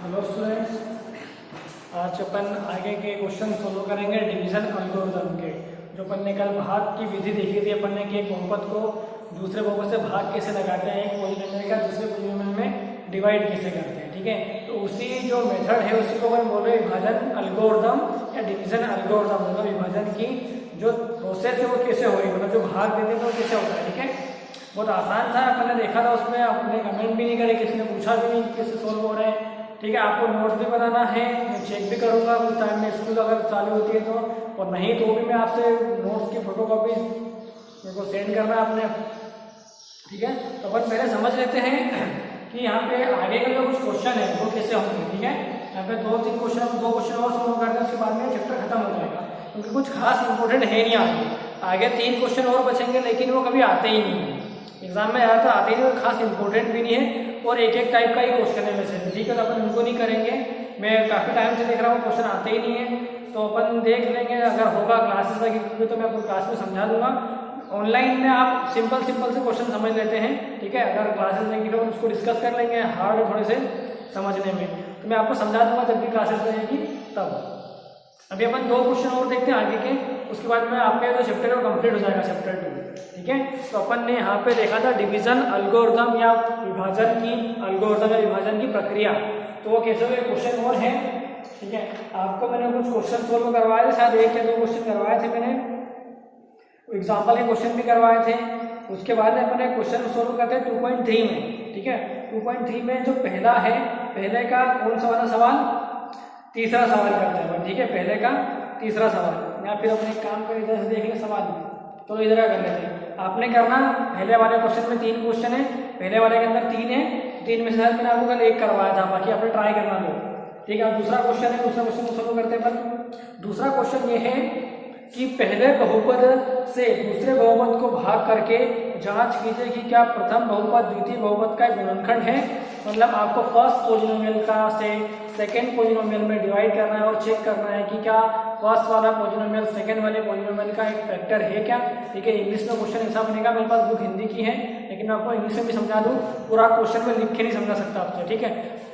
Hello students, आज अपन आगे के क्वेश्चन सोल्व करेंगे डिवीजन एल्गोरिथम के। जो अपन ने कल भाग की विधि देखी थी अपन ने कि एक बहुपद को दूसरे बहुपद से भाग कैसे लगाते हैं, एक पॉलिनोमियल का दूसरे पॉलिनोमियल में डिवाइड कैसे करते हैं। ठीक है, तो उसी जो मेथड है उसी को अपन बोले विभाजन एल्गोरिथम या डिवीजन एल्गोरिथम। मतलब विभाजन की जो प्रोसेस है वो कैसे हो रही है, मतलब जो भाग देते हैं वो कैसे होता है। ठीक है, बहुत आसान था, अपन ने देखा था, उसमें आपने कमेंट भी नहीं करे, किसी ने पूछा भी नहीं कैसे सोल्व हो रहे हैं। ठीक है, आपको नोट्स भी बनाना है, मैं चेक भी करूंगा कुछ टाइम में, स्कूल अगर चालू होती है तो, और नहीं तो भी मैं आपसे नोट्स की फोटोकॉपी मेरे को सेंड करना है आपने। ठीक है, तो अपन पहले समझ लेते हैं कि यहाँ पे आगे का जो कुछ क्वेश्चन है वो कैसे होंगे। ठीक है, यहाँ पे दो क्वेश्चन और सोल्व करते हैं, उसके बाद में चैप्टर खत्म हो जाएगा, क्योंकि कुछ खास इंपॉर्टेंट है नहीं आगे 3 क्वेश्चन और बचेंगे, लेकिन वो कभी आते ही नहीं है एग्जाम में, आया तो आते ही नहीं और खास इंपॉर्टेंट भी नहीं है, और एक टाइप का ही क्वेश्चन है वैसे। ठीक है, तो अपन उनको नहीं करेंगे, मैं काफ़ी टाइम से देख रहा हूँ क्वेश्चन आते ही नहीं है, तो अपन देख लेंगे अगर होगा क्लासेस लगी तो मैं आपको क्लास में समझा दूंगा। ऑनलाइन में आप सिंपल से क्वेश्चन समझ लेते हैं। ठीक है, अगर क्लासेस लेंगे तो उसको डिस्कस कर लेंगे हार्ड थोड़े से समझने में, तो मैं आपको समझा दूंगा जब भी क्लासेस लगेगी तब। अभी अपन 2 क्वेश्चन और देखते हैं आगे के, उसके बाद में आपका जो चैप्टर है वो कंप्लीट हो जाएगा, चैप्टर 2। ठीक है, तो अपन ने यहाँ पे देखा था डिवीजन एल्गोरिथम या विभाजन की एल्गोरिथम या विभाजन की प्रक्रिया, तो वो कैसे हुए क्वेश्चन और है। ठीक है, आपको मैंने कुछ क्वेश्चन सोल्व करवाए थे, शायद 1 या 2 क्वेश्चन करवाए थे मैंने, एग्जाम्पल के क्वेश्चन भी करवाए थे। उसके बाद में अपने क्वेश्चन सोल्व करते हैं 2.3 में। ठीक है, 2.3 में जो पहला है, पहले का कौन सा वाला सवाल, तीसरा सवाल करते हैं। ठीक है, पहले का तीसरा सवाल, या फिर अपने काम कर इधर से देख ले सवाल, तो इधर कर लेते हैं। आपने करना पहले वाले क्वेश्चन में 3 क्वेश्चन है, पहले वाले के अंदर 3 है, 3 में से शायद मैंने आपको कल 1 करवाया था, बाकी आपने ट्राई करना दो। ठीक है, दूसरा क्वेश्चन है, दूसरा क्वेश्चन को सोल्व करते हैं अपन। दूसरा क्वेश्चन ये है कि पहले बहुपद से दूसरे बहुपद को भाग करके जांच कीजिए कि क्या प्रथम बहुपद द्वितीय बहुपद का एक गुणनखंड है। मतलब आपको फर्स्ट पॉलिनोमियल का से सेकंड पॉलिनोमियल में डिवाइड करना है और चेक करना है कि क्या फर्स्ट वाला पॉलिनोमियल सेकंड वाले पॉलिनोमियल का एक फैक्टर है क्या। ठीक है, इंग्लिश में क्वेश्चन ऐसा बनेगा, मेरे पास बुक हिंदी की है लेकिन मैं आपको इंग्लिश में भी समझा दूँ, पूरा क्वेश्चन में लिख के नहीं समझा सकता आपसे। ठीक है,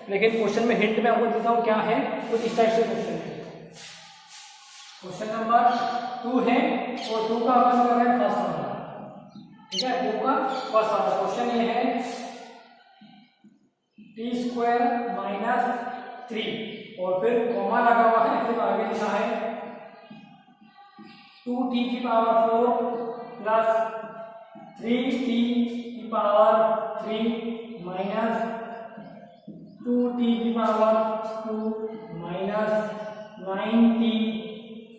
लेकिन क्वेश्चन में हिंट में आपको देता हूँ क्या है, कुछ इस टाइप से क्वेश्चन है। क्वेश्चन नंबर 2 है और 2 का अपन कर रहे हैं फर्स्ट वाला। ठीक है, 2 का फर्स्ट वाला क्वेश्चन ये है t² - 3 और फिर कॉमा लगा हुआ है, फिर आगे लिखा है 2t⁴ plus 3t⁴ minus 2t⁴ minus 9t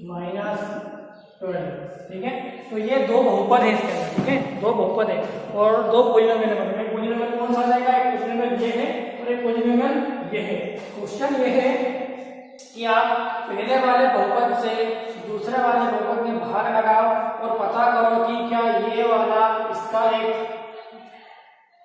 minus 12। ठीक है, तो ये 2 बहुपद है इसके अंदर। ठीक है, 2 बहुपद है और 2 पॉलिनोमियल है। एक पॉलिनोमियल कौन सा आ जाएगा, एक पॉलिनोमियल ये है और एक पॉलिनोमियल ये है। क्वेश्चन ये है कि आप पहले वाले बहुपद से दूसरे वाले बहुपद में भाग लगाओ और पता करो कि क्या ये वाला इसका एक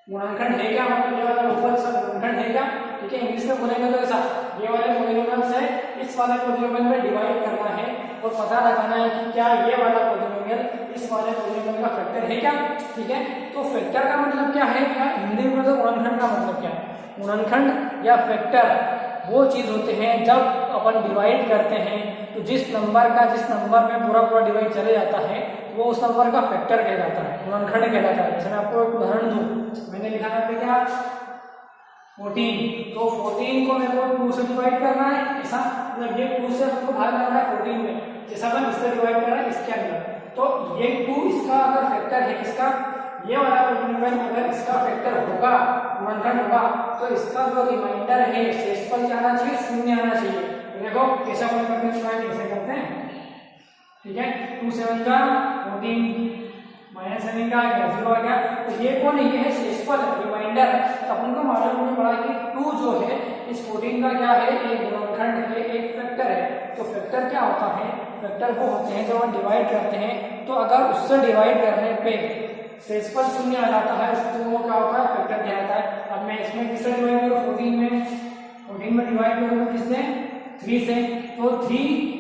गुणनखंड है क्या, मतलब ये वाला बहुपद इसका गुणनखंड है क्या। ठीक है, इंग्लिश में बोलेंगे तो ऐसा, ये वाले पॉलिनोमियल से इस वाले पॉलिनोमियल में डिवाइड करना है और पता लगाना है कि क्या ये वाला पॉलिनोमियल इस वाले पॉलिनोमियल का फैक्टर है क्या। ठीक है, तो फैक्टर का मतलब क्या है, या हिंदी में तो गुणनखंड का मतलब क्या है। गुणनखंड या फैक्टर वो चीज होते हैं जब अपन डिवाइड करते हैं तो जिस नंबर में पूरा डिवाइड चले जाता है वो उस नंबर का फैक्टर कहलाता है, गुणनखंड कहलाता है। जैसे मैं आपको एक उदाहरण दूं, मैंने लिखा था क्या 14, तो 14 को मेरे को 2 से डिवाइड करना है, ऐसा मतलब ये 2 से हमको भाग करना है 14 में, जैसा अपन इससे डिवाइड कर रहे हैं इसके अंदर, तो ये 2 इसका अगर फैक्टर है, इसका ये वाला पॉलिनोमियल अगर इसका फैक्टर होगा, गुणनखंड होगा, तो इसका जो रिमाइंडर है शेषफल क्या आना चाहिए, 0 आना चाहिए। तो देखो कैसा अपन करते हैं, कैसे करते हैं। ठीक है, 2 7 का 14 माइनस 7 का 0 आ गया, तो ये कौन है, ये है शेषफल रिमाइंडर। तो अपन को मालूम होने पड़ा कि 2 जो है इस 14 का क्या है, एक गुणनखंड है, एक फैक्टर है। तो फैक्टर क्या होता है, फैक्टर वो होते हैं जब हम डिवाइड करते हैं, तो अगर उससे डिवाइड करने पे शेषफल 0 आ जाता है तो वो क्या होता है, फैक्टर कहलाता है। अब मैं इसमें किससे डिवाइड करूँ, 14 में डिवाइड करूँ किससे, 3 से, तो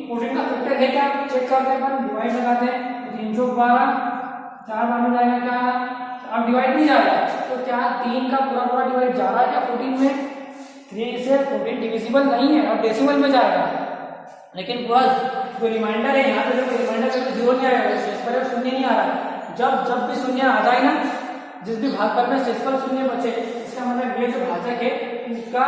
14 का फैक्टर है क्या, चेक करते हैं अपन, डिवाइड लगाते हैं, 3 चौक 12, 4 बार में जाएगा क्या, अब डिवाइड नहीं जा रहा है, तो क्या 3 का पूरा डिवाइड जा रहा है क्या 14 में, 3 से 14 डिविजिबल नहीं है, अब डेसिमल में जाएगा, लेकिन पूरा जो रिमाइंडर है यहाँ पे जो रिमाइंडर में जीरो नहीं आएगा, शेषफल शून्य नहीं आ रहा। जब भी शून्य आ जाए ना, जिस भी भागफल में शेषफल शून्य बचे, इसका मतलब ये जो भाजक है इसका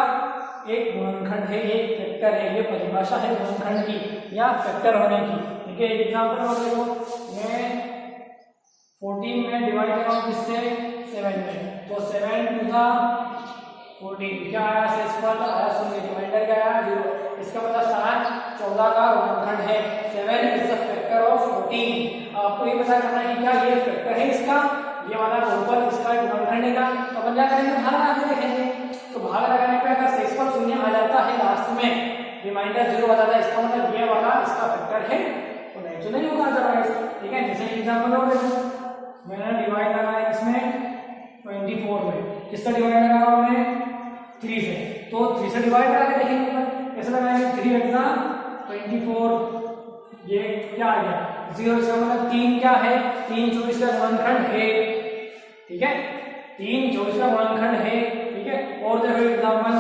एक गुणनखंड है, एक फैक्टर है, ये परिभाषा है गुणनखंड की या फैक्टर होने की। ठीक है, एग्जाम्पल हो देखो, मैं 14 में डिवाइड कर रहा हूँ किससे, 7 में, तो 7 टू द 14 क्या आया, शेषफल आया शून्य, रिमाइंडर क्या आया 0। इसका मतलब 7 14 का गुणनखंड है, 7 इज द फैक्टर ऑफ 14। आपको ये पता करना है कि क्या ये फैक्टर है इसका, ये वाला बहुपद इसका गुणनखंड का। तो अपन क्या करेंगे, भाग लगा के देखेंगे। तो भाग लगाने पे अगर शेषफल शून्य आ जाता है लास्ट में, रिमाइंडर 0 आ जाता है, इसका मतलब ये वाला इसका फैक्टर है, तो नहीं तो नहीं होगा अदरवाइज। ठीक है, जैसे एग्जांपल और देखो, मैंने डिवाइड लगाया इसमें 24 में, किससे डिवाइड लगा रहा हूं मैं, 3 से, तो 3 से डिवाइड करा के देखेंगे, कैसे लगाएंगे, 3 एग्जाम 24, ये क्या आ गया 0, इसका मतलब 3 क्या है, 3 जो इसका गुणनखंड है। ठीक है, 3 जो इसका गुणनखंड है। ठीक है, और देखो एग्जाम्पल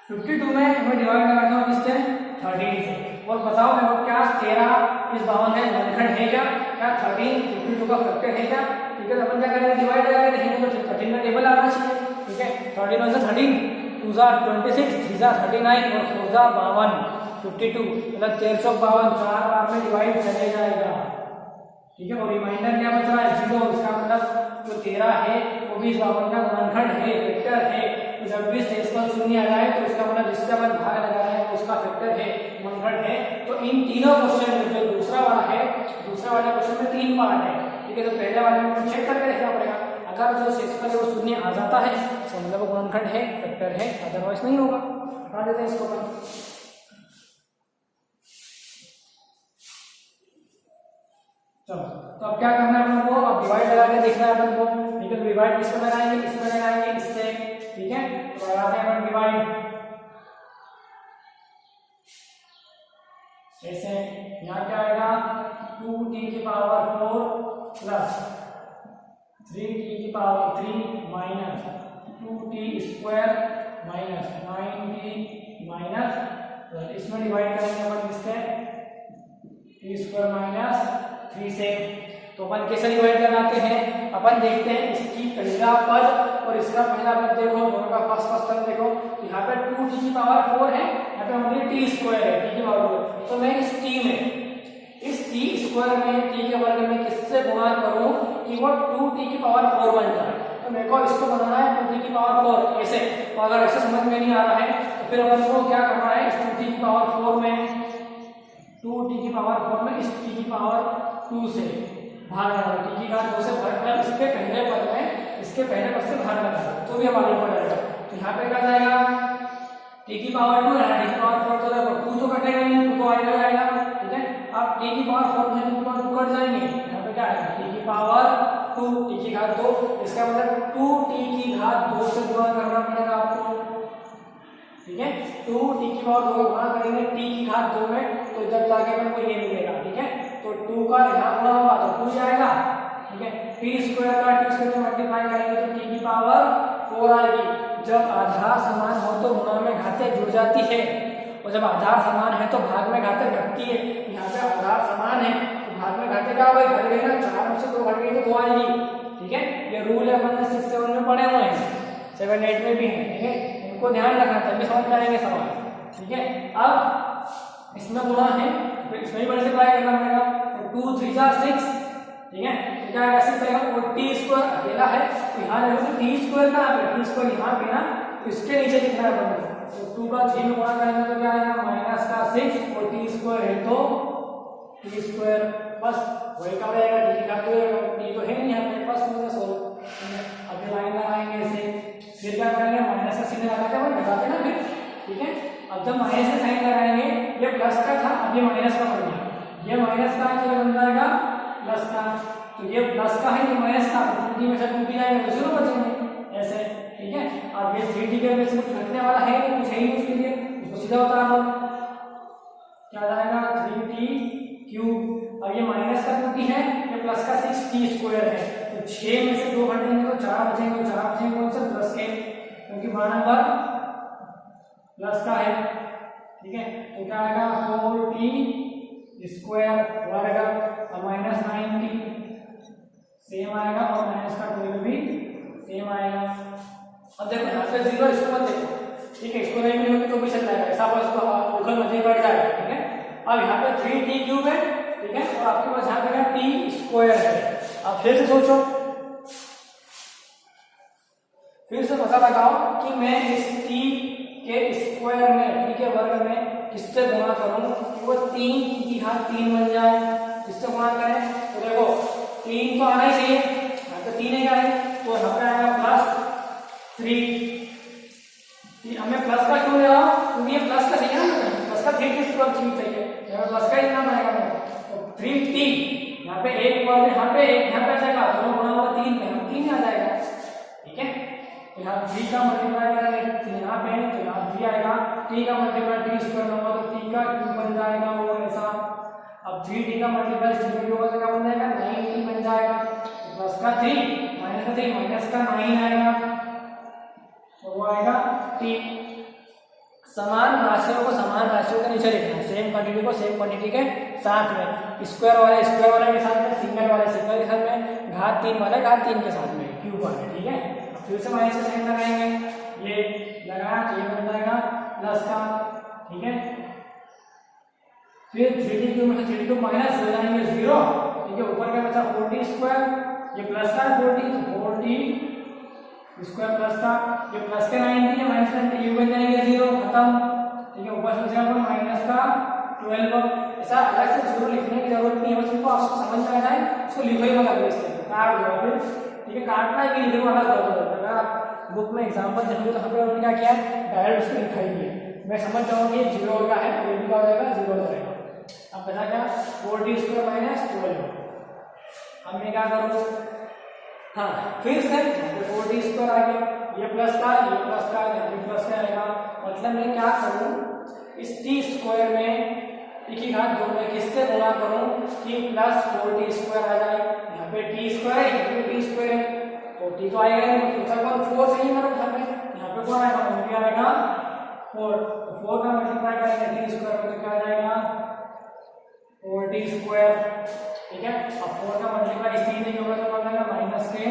52 में मैं डिवाइड लगाता हूँ किससे, 13 से, और बताओ मेरे को क्या 13 इस 52 का गुणनखंड है क्या, 13 52 का फैक्टर है क्या। ठीक है, तो अपन क्या करेंगे, डिवाइड लगा के देखेंगे, तो 13 का टेबल आना चाहिए। ठीक है, 13 में से 13 2 26 3 39 और 4 52 52, मतलब 1352 4 बार में डिवाइड चले जाएगा। ठीक है, और रिमाइंडर क्या बच रहा है, 0। इसका मतलब जो 13 है वो भी 52 का गुणनखंड है, फैक्टर है। तो जब भी शेषफल शून्य आ जाए तो इसका मतलब जिससे अपन भाग लगा रहे हैं वो उसका फैक्टर है, गुणनखंड है। तो इन तीनों क्वेश्चन में जो दूसरा वाला है, दूसरा वाले क्वेश्चन में 3 पार्ट है। ठीक है, तो पहले वाले में चेक करके देखना पड़ेगा, अगर जो शेषफल है वो शून्य आ जाता है तो मतलब वो गुणनखंड है, फैक्टर है, अदरवाइज नहीं होगा। हटा देते हैं इसको अपन। चलो, तो अब क्या करना है अपन को, अब डिवाइड लगा के देखना है अपन को। ठीक है, डिवाइड किसमें लगाएंगे, इसमें लगाएंगे, इससे। ठीक है, तो लगाते हैं अपन डिवाइड ऐसे, यहाँ क्या आएगा 2t की पावर 4 प्लस 3t की power 3 minus 2t square minus 9t minus, इसमें डिवाइड करेंगे अपन किससे, t स्क्वायर माइनस 3 से। तो अपन कैसे डिवाइड कराते हैं, अपन देखते हैं इसकी पहला पद और इसका पहला पद देखो, दोनों का फर्स्ट टर्म देखो, यहाँ पे 2t की पावर 4 है, यहाँ पे ओनली t स्क्वायर है, t की पावर 4। तो मैं इस t में, इस t स्क्वायर में t के वर्ग में किससे गुणा करूं कि वो 2t की पावर 4 बन जाए। तो मेरे को इसको बनाना है 2t की पावर 4 ऐसे। तो अगर ऐसे समझ में नहीं आ रहा है तो फिर अपन को क्या करना है, इस 2t की पावर 4 में, 2t की पावर 4 में इस t की पावर 2 से भाग लगा, t की घात 2 से भाग लगा, इसके पहले पद में, इसके पहले पद से भाग लगा, तो भी हमारे ऊपर आएगा। तो यहाँ पे क्या जाएगा, t की पावर 2 है, t की पावर 4 तो देखो 2 तो कटेगा नहीं, 2 तो आएगा। ठीक है, अब t की पावर 4 में 2 की पावर 2 कट जाएंगे, यहाँ पे क्या आएगा t की पावर 2, t की घात 2, इसका मतलब 2t की घात 2 से गुणा करना पड़ेगा आपको। ठीक है, 2t की पावर 2 का गुणा करेंगे t की घात 2 में, तो जब जाके अपन को ये मिलेगा। ठीक है, तो 2 का यहाँ गुणा होगा तो 2 जाएगा। ठीक है, t स्क्वायर का t स्क्वायर से मल्टीप्लाई करेंगे तो t की पावर 4 आएगी। जब आधार समान हो तो गुणा में घातें जुड़ जाती है, और जब आधार समान है तो भाग में घातें घटती है। यहाँ पे आधार समान है तो भाग में घातें क्या हो गई, घट गई ना, 4 में से 2 घट गई तो 2 आएगी। ठीक है, ये रूल है, अपन 6 7 में पढ़े हुए हैं, 7 8 में भी है। ठीक है, इनको ध्यान रखना तभी समझ में आएंगे सवाल। ठीक है, अब इसमें गुणा है तो इसमें भी मल्टीप्लाई करना पड़ेगा, तो 2 3 6। ठीक है, तो क्या आएगा 6 आएगा, और t स्क्वायर अकेला है तो यहाँ देखो t स्क्वायर का t स्क्वायर यहाँ पे ना, तो इसके नीचे लिखना है अपन को। तो 2 का 3 में गुणा करेंगे तो क्या आएगा माइनस का 6, और t स्क्वायर है तो t स्क्वायर, बस वही का रहेगा, t की घात 2 t तो है नहीं यहाँ पे, बस मुझे सोल्व। अब ये लाइन लगाएंगे ऐसे, फिर क्या करेंगे, माइनस का चिन्ह लगाते हैं, लगाते ना फिर। ठीक है, अब जब माइनस का साइन लगाएंगे, ये प्लस का था, अब ये माइनस का बन गया, ये माइनस का है तो बन जाएगा प्लस का, तो ये प्लस का है, ये माइनस का, 2t में से 2t जाएगा तो 0 बचेंगे ऐसे। ठीक है, अब ये 3t के में से कुछ घटने वाला है नहीं, कुछ है ही उसके लिए, उसको सीधा उतार लो, क्या जाएगा 3t क्यूब। अब ये माइनस का 2t है, ये प्लस का 6t स्क्वायर है, तो 6 में से 2 घटेंगे तो 4 बचेंगे, 4 बचेंगे कौन सा प्लस के, क्योंकि 12 नंबर प्लस का है। ठीक है, तो क्या आएगा 4t स्क्वायर वर्ग और माइनस 9t सेम आएगा और माइनस का 12 भी सेम आएगा। अब देखो यहाँ पे 0 इसको मत देखो, ठीक है, इसको नहीं मिलेगी तो भी चल जाएगा, ऐसा बस इसको उखल मत बढ़ जाएगा। ठीक है, अब यहाँ पे 3t क्यूब है, ठीक है, और आपके पास यहाँ पे क्या t स्क्वायर है। अब फिर से सोचो, फिर से पता लगाओ कि मैं इस t के स्क्वायर में, t के वर्ग में किससे गुणा करूं कि वो 3 की घात 3 बन जाए। किससे गुणा करें तो देखो 3 तो आना ही चाहिए, यहाँ पे 3 है, तो यहाँ पे आएगा प्लस 3। हमें प्लस का क्यों ले रहा हूं, क्योंकि ये प्लस का चाहिए ना, प्लस का 3 की स्क्वायर चाहिए, यहाँ प्लस का ही नाम आएगा। तो 3t यहाँ पे एक वर्ग, यहाँ पे एक, यहाँ पे आ जाएगा, दोनों गुणा होगा 3 में, 3 आ जाएगा। ठीक है, तो यहाँ 3 का मल्टीप्लाई करेंगे यहाँ पे, तो यहाँ 3 आएगा, t का मल्टीप्लाई t स्क्वायर होगा तो t का क्यूब बन जाएगा वो ऐसा। अब 3t का मल्टीप्लाई 3 होगा तो क्या बन जाएगा 9t बन जाएगा। प्लस का 3 माइनस का 3 माइनस का 9 आएगा, तो वो आएगा t। समान राशियों को समान राशियों के नीचे लिखना है, सेम क्वांटिटी को सेम क्वांटिटी के साथ में, स्क्वायर वाले स्क्वायर वाले के साथ में, सिंगल वाले सिंगल के साथ में, घात 3 वाले घात 3 के साथ में, क्यूब वाले। ठीक है, फिर से माइनस का साइन लगाएंगे, ये लगाया तो ये बन जाएगा प्लस का। ठीक है, फिर 3t क्यूब में से 3t को माइनस हो जाएंगे 0। ठीक है, ऊपर क्या बचा 4t स्क्वायर, ये प्लस का 4t, तो 4t स्क्वायर प्लस का, ये प्लस के 90 है, माइनस का 90, ये बन जाएंगे 0, खत्म। ठीक है, ऊपर से बचेगा माइनस का 12। ऐसा अलग से 0 लिखने की जरूरत नहीं है, बस इनको आपको समझ में आ जाए, उसको लिखो ही मत इस तरह काट दो फिर। ठीक है, काटना है कि लिखने वाला जरूरत है, अगर आप बुक में एग्जांपल देखोगे तो हमने उन्होंने क्या किया है, डायरेक्ट उसको लिखा ही है। मैं समझ जाऊंगा कि 0 हो गया है, तो ये भी क्या हो जाएगा 0 हो जाएगा। अब बचा क्या 4t स्क्वायर माइनस 12। अब मैं क्या करूँ, हाँ फिर से 4t स्क्वायर आ गया, ये प्लस का ये प्लस का ये प्लस का आएगा, मतलब मैं क्या करूं इस t स्क्वायर में एक ही घात 2 में किससे गुणा करूं कि प्लस 4t स्क्वायर आ जाए। यहाँ पे t स्क्वायर है, यहाँ पे t स्क्वायर है, तो t तो आएगा नहीं, तो कौन 4 से ही मतलब घर में यहाँ पे कौन आएगा, वो भी आएगा 4, तो 4 का मल्टीप्लाई करेंगे t स्क्वायर में तो क्या आ जाएगा 4t स्क्वायर। ठीक है, अब 4 का मल्टीप्लाई इस 3 के ऊपर तो बनेगा माइनस के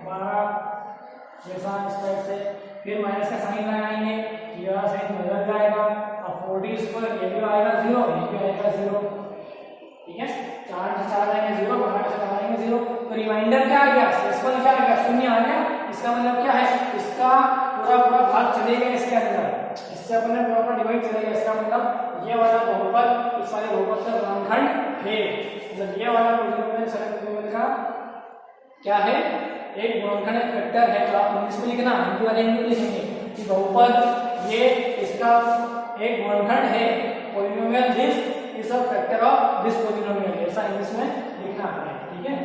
12 जैसा इस टाइप से, फिर माइनस का साइन लगाएंगे, ये वाला साइन बदल जाएगा। अब 4t स्क्वायर ये भी आएगा 0, ये भी आएगा 0। ठीक है, 4 से 4 आएंगे 0, 12 से लगाएंगे 0, तो रिमाइंडर क्या आ गया, शेषफल क्या आ गया, शून्य आ गया। इसका मतलब क्या है, इसका पूरा पूरा भाग चलेगा इसके अंदर, इससे अपने पूरा डिवाइड चलेगा। इसका मतलब ये वाला बहुपद इस वाले बहुपद का गुणनखंड है, मतलब ये वाला पॉलिनोमियल सरल पॉलिनोमियल का क्या है, एक गुणनखंड एक वेक्टर है। तो आप इंग्लिश में लिखना, हिंदी वाले हिंदी में लिखेंगे कि बहुपद ये इसका एक गुणनखंड है, polynomial this is a factor of this polynomial, ऐसा इंग्लिश में लिखना है। ठीक है,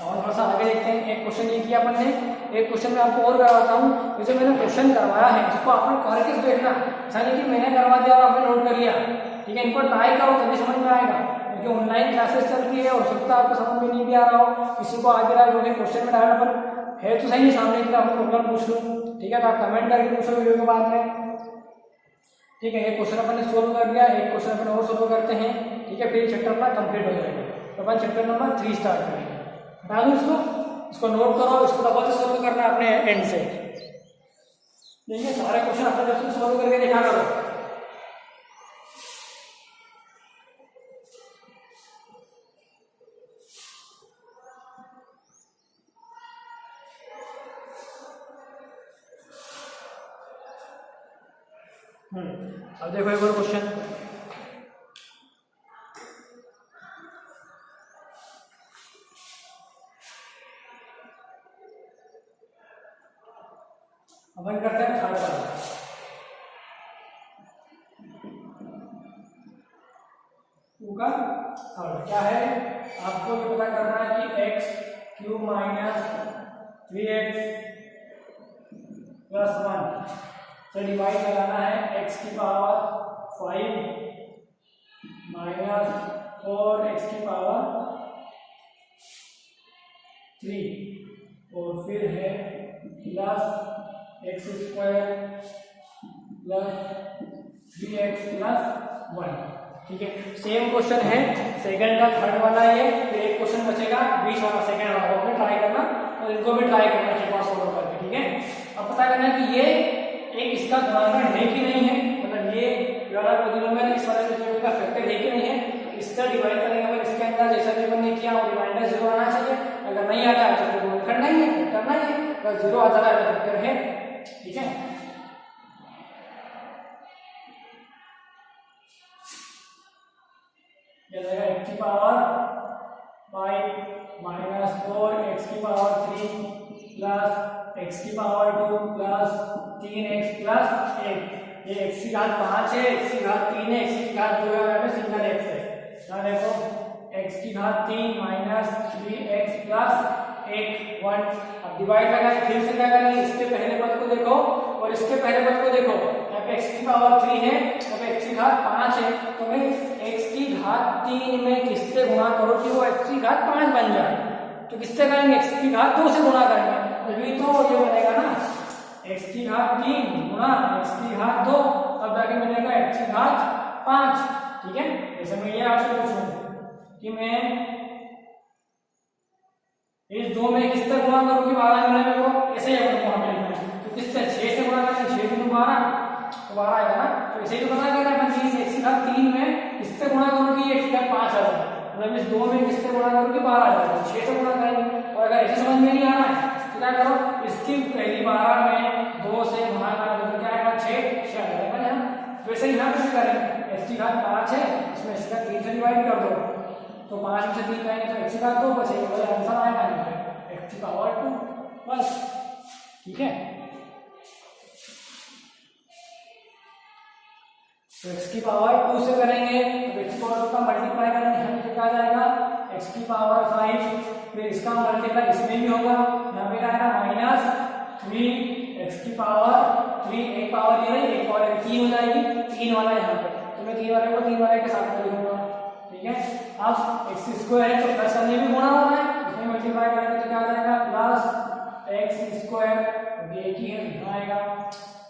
और थोड़ा सा आगे देखते हैं। एक क्वेश्चन ये किया अपन ने, एक क्वेश्चन मैं आपको और करवाता हूँ, जो मैंने क्वेश्चन करवाया है इसको आपने क्वालिटी देखना, ऐसा नहीं कि मैंने करवा दिया और आपने नोट कर लिया। ठीक है, इनको ट्राई करो तभी समझ में आएगा, क्योंकि ऑनलाइन क्लासेस चल रही है, हो सकता है आपको समझ में नहीं भी आ रहा हो, किसी को आ भी रहा है, जो कि क्वेश्चन में डायरेक्ट अपन है तो सही सामने की आपको प्रॉब्लम पूछ लूँ। ठीक है, तो आप कमेंट करके पूछो वीडियो के बाद में। ठीक है, एक क्वेश्चन अपन ने सोल्व कर लिया, एक क्वेश्चन अपन और सोल्व करते हैं। ठीक है, फिर चैप्टर अपना कंप्लीट हो जाएगा, तो अपन चैप्टर नंबर 3 स्टार्ट करेंगे। बता दूं इसको नोट करो, इसको डबल से सोल्व करना अपने एंड से। देखिए सारे क्वेश्चन अपने तरफ से सोल्व करके दिखा करो। अब देखो एक और क्वेश्चन, अपन करते हैं थर्ड वाला। होगा थर्ड क्या है, आपको ये पता करना है कि x cube minus 3x plus 1 से डिवाइड कराना है x की पावर 5 माइनस 4x की पावर 3 और फिर है plus x square plus 3x plus 1। ठीक है, सेम क्वेश्चन है सेकंड का थर्ड वाला ये, फिर एक क्वेश्चन बचेगा बीच वाला सेकंड वाला, वो भी ट्राई करना और इनको भी ट्राई करना एक बार सोल्व करके। ठीक है, अब पता करना है कि ये एक इसका गुणाकार है कि नहीं है, मतलब ये वाला पॉलिनोमियल इस वाले पॉलिनोमियल का फैक्टर है कि नहीं है, तो इससे डिवाइड करेंगे अगर इसके अंदर जैसा भी हमने किया और रिमाइंडर 0 आना चाहिए। अगर नहीं आता है तो फिर करना ही है, करना ही है, अगर 0 आता है तो फैक्टर है। ठीक है, ये जाएगा x की पावर 5 माइनस 4 x की पावर 3 प्लस x की पावर 2 प्लस 3x प्लस 1। ये x की घात 5 है, x की घात 3 है, x की घात 2 है, यहाँ पे सिंगल x है। यहाँ देखो x की घात 3 माइनस 3x प्लस 1 अब डिवाइड लगाए, फिर से क्या करेंगे, इसके पहले पद को देखो और इसके पहले पद को देखो। यहाँ पे x की पावर 3 है, यहाँ पे x की घात 5 है, तो मैं x की घात 3 में किससे गुणा करो कि वो x की घात 5 बन जाए, तो किससे करेंगे, x की घात 2 से गुणा करेंगे, तभी तो ये बनेगा ना x की घात 3 गुणा x की घात 2, अब जाके मिलेगा x की घात 5। ठीक है, जैसे मैं ये आपसे पूछूं कि मैं इस 2 में किससे गुणा करूं कि 12 मिले मेरे को, ऐसे ही अपन वहां पे तो किससे 6 से गुणा करें, 6 गुना 12 तो 12 आएगा ना, तो ऐसे ही तो पता करना है कि x की घात 3 में किससे गुणा करूं कि x की घात 5 आ जाए, मतलब इस 2 में किससे गुणा करूं कि 12 आ जाए, 6 से गुणा करेंगे। और अगर ऐसे समझ में नहीं आ रहा है तो क्या करो, इसकी पहली 12 में 2 से गुणा करें तो क्या आएगा 6 आ जाएगा यहाँ। वैसे ही यहाँ पे भी करें, x की घात 5 है, इसमें x की घात 3 से डिवाइड कर दो तो 5 में से 3 जाएंगे तो x की घात 2 बचेगी, वही आंसर आएगा यहाँ पे x की पावर 2 बस। ठीक है, तो x की पावर 2 से करेंगे तो x की पावर 2 का मल्टीप्लाई करेंगे, यहाँ क्या आ जाएगा x की पावर 5, फिर इसका मल्टीप्लाई इसमें भी होगा, यहाँ पे आएगा माइनस 3 x की पावर 3, एक पावर ये रही, एक पावर 3 हो जाएगी, 3 वाला यहाँ पे, तो मैं 3 वाले को 3 वाले के साथ कर लूंगा। ठीक है, अब x स्क्वायर है तो प्लस करने भी गुणा होना है, इसमें मल्टीप्लाई करेंगे तो क्या आ जाएगा प्लस x स्क्वायर, ये की है यहाँ आएगा,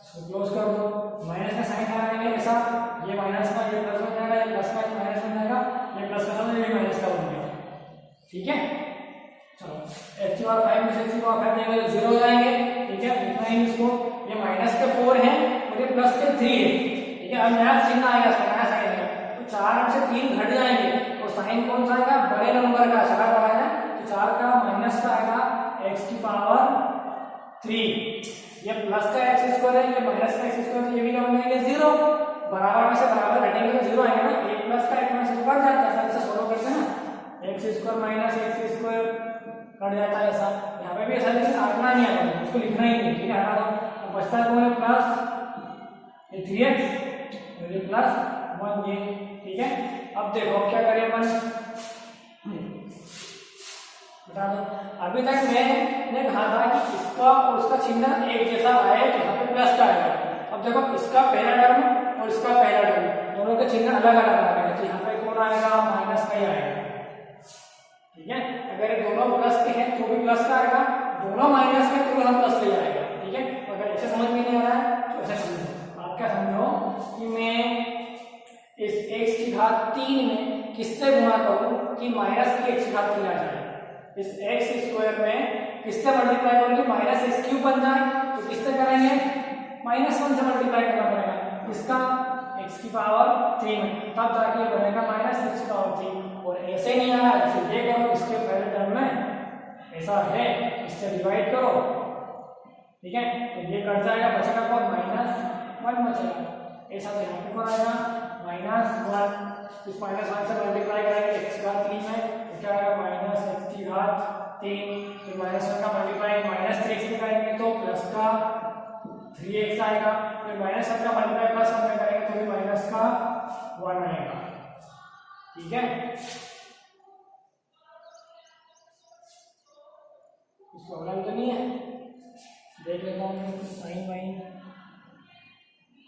इसको क्लोज कर दो, माइनस का साइन लगाएंगे ऐसा, ये माइनस का ये प्लस बन जाएगा, ये प्लस का माइनस बन जाएगा, ये प्लस का सामने ये माइनस का बन जाएगा। ठीक है, चलो x की पावर 5 में से x की पावर 5 देंगे तो 0 हो जाएंगे। ठीक है, लिखना है इसको, ये माइनस के 4 है और ये प्लस के 3 है। ठीक है, अब नया चिन्ह आएगा, इसका नया साइन है, तो 4 में से 3 घट जाएंगे और साइन कौन सा आएगा, बड़े नंबर का 4 वाला है, तो 4 का माइनस का आएगा x की पावर 3, ये प्लस का x स्क्वायर है, ये माइनस का x स्क्वायर, ये भी क्या बनेंगे 0, बराबर में से बराबर घटेंगे तो 0 आएगा ना, एक प्लस का एक माइनस का कट जाता है, ऐसा ऐसा सोल्व करते हैं ना, x square minus x square cut जाता है ऐसा, यहाँ पे भी ऐसा, लेकिन काटना नहीं आएगा, उसको लिखना ही नहीं। ठीक है, हटा दो, अब बचता है तुम्हें प्लस ये 3x और ये प्लस 1 ये। ठीक है, अब देखो अब क्या करें अपन, बता दो, अभी तक मैंने कहा था कि इसका और उसका चिन्ह एक जैसा आया तो यहाँ पे प्लस का आएगा। अब देखो इसका पहला टर्म और इसका पहला टर्म दोनों के चिन्ह अलग अलग आ गए, तो यहाँ पे कौन आएगा, माइनस का ही आएगा। ठीक है, अगर दोनों प्लस के हैं तो भी प्लस का आएगा, दोनों माइनस के तो भी हम प्लस ले आएगा। ठीक है, तो अगर ऐसे समझ में नहीं आ रहा है तो ऐसे समझो, आप क्या समझो कि मैं इस x की घात 3 में किससे गुणा करूं कि माइनस की x की घात 3 आ जाए, इस x स्क्वायर में किससे मल्टीप्लाई करूं कि माइनस x क्यूब बन जाए, तो किससे करेंगे, -1 से मल्टीप्लाई करना पड़ेगा, इसका x की पावर 3 में, तब जाके बनेगा -x की पावर 3, और ऐसे नहीं आ रहा है तो ये करो, इसके पहले टर्म में ऐसा है, इससे डिवाइड करो। ठीक है, तो ये कट जाएगा, बचेगा कौन, -1 बचेगा, ऐसा तो यहाँ पे कौन आएगा -1, इस -1 से मल्टीप्लाई करेंगे x की घात 3 में तो क्या आएगा -x की घात 3, फिर -1 का मल्टीप्लाई -3x में करेंगे तो प्लस का 3x आएगा, फिर -1 का मल्टीप्लाई प्लस 1 में करेंगे तो भी माइनस का 1 आएगा। ठीक है, कुछ प्रॉब्लम तो नहीं है, देख लेता हूँ साइन वाइन।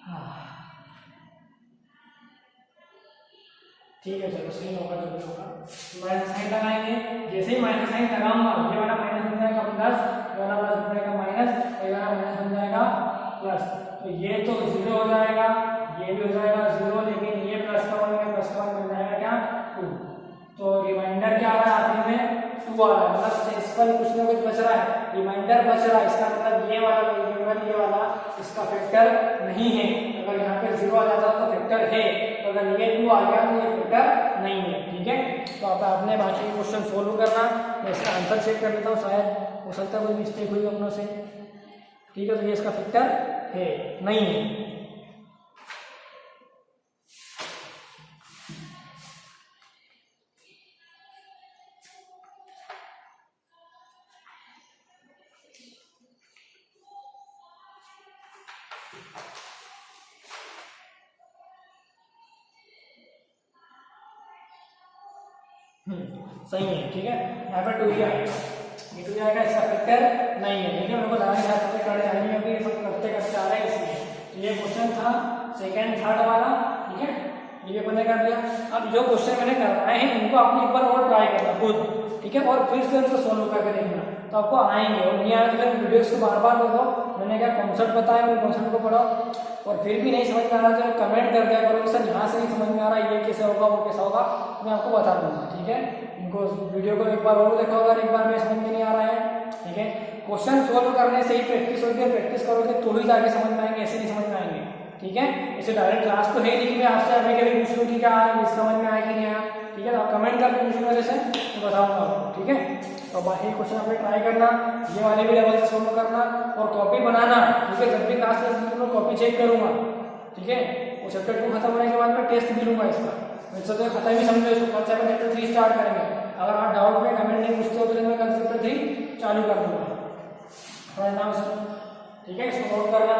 हाँ, ठीक है चलो सही होगा जो भी होगा। माइनस साइन लगाएंगे, जैसे ही माइनस साइन लगाऊंगा ये वाला माइनस बन जाएगा प्लस, ये वाला प्लस बन जाएगा माइनस, ये वाला माइनस बन जाएगा प्लस। तो ये तो 0 हो जाएगा, ये भी हो जाएगा 0, लेकिन ये प्लस का 1 प्लस का 1 बन जाएगा क्या 2। तो रिमाइंडर क्या आ रहा है आखिर में 2 आ रहा है, मतलब इस पर कुछ ना कुछ बच रहा है, रिमाइंडर बच रहा है। इसका मतलब ये वाला ये वाला इसका फैक्टर नहीं है। अगर यहाँ पे 0 आ जाता तो फैक्टर है, तो अगर ये 2 आ गया तो ये फैक्टर नहीं है। ठीक है, तो आप आपने बाकी क्वेश्चन सोल्व करना, मैं इसका आंसर चेक कर लेता हूँ, शायद हो सकता है कोई मिस्टेक हुई अपनों से। ठीक है, तो ये इसका फैक्टर है नहीं है। सही है। ठीक है, यहाँ पर 2 ही आएगा, ये 2 आएगा, इसका फैक्टर नहीं है। देखिए मेरे को लगा यहाँ से करने जानी होगी, ये सब करते करते आ रहे हैं इसलिए। तो ये क्वेश्चन था सेकंड थर्ड वाला। ठीक है, ये भी मैंने कर दिया। अब जो क्वेश्चन मैंने करवाए हैं इनको आपने एक बार और ट्राई करना खुद। ठीक है, और फिर से उनको सोल्व करके देखना, तो आपको आएंगे। और नहीं आए तो फिर वीडियोस को बार बार देखो, मैंने क्या कॉन्सेप्ट बताया उन कॉन्सेप्ट को पढ़ो। और फिर भी नहीं समझ में आ रहा तो कमेंट कर दिया करो, सर यहाँ से नहीं समझ में आ रहा, ये कैसे होगा वो कैसा होगा, मैं आपको बता दूंगा। ठीक है, इनको वीडियो को एक बार और देखो अगर एक बार में समझ में नहीं आ रहा है। ठीक है, क्वेश्चन सोल्व करने से ही प्रैक्टिस होती है, प्रैक्टिस करोगे तो ही जाके समझ में आएंगे, ऐसे नहीं समझ में आएंगे। ठीक है, इसे डायरेक्ट क्लास तो है नहीं कि मैं आपसे अभी के लिए पूछ लूँ कि क्या समझ में आया कि नहीं आया। ठीक है, तो आप कमेंट करके पूछो मेरे से, तो बताऊंगा आपको। ठीक है, तो बाकी क्वेश्चन आपने ट्राई करना, ये वाले भी लेवल से सोल्व करना और कॉपी बनाना। ठीक है, जब भी क्लास में कॉपी चेक करूंगा। ठीक है, वो चैप्टर 2 खत्म होने के बाद मैं टेस्ट भी लूंगा इसका, वैसे तो खत्म ही समझो इसको, कल से अपन चैप्टर 3 स्टार्ट करेंगे। अगर आप डाउट में कमेंट नहीं पूछते हो तो मैं कल चैप्टर 3 चालू कर दूंगा। ठीक है, इसको नोट करना।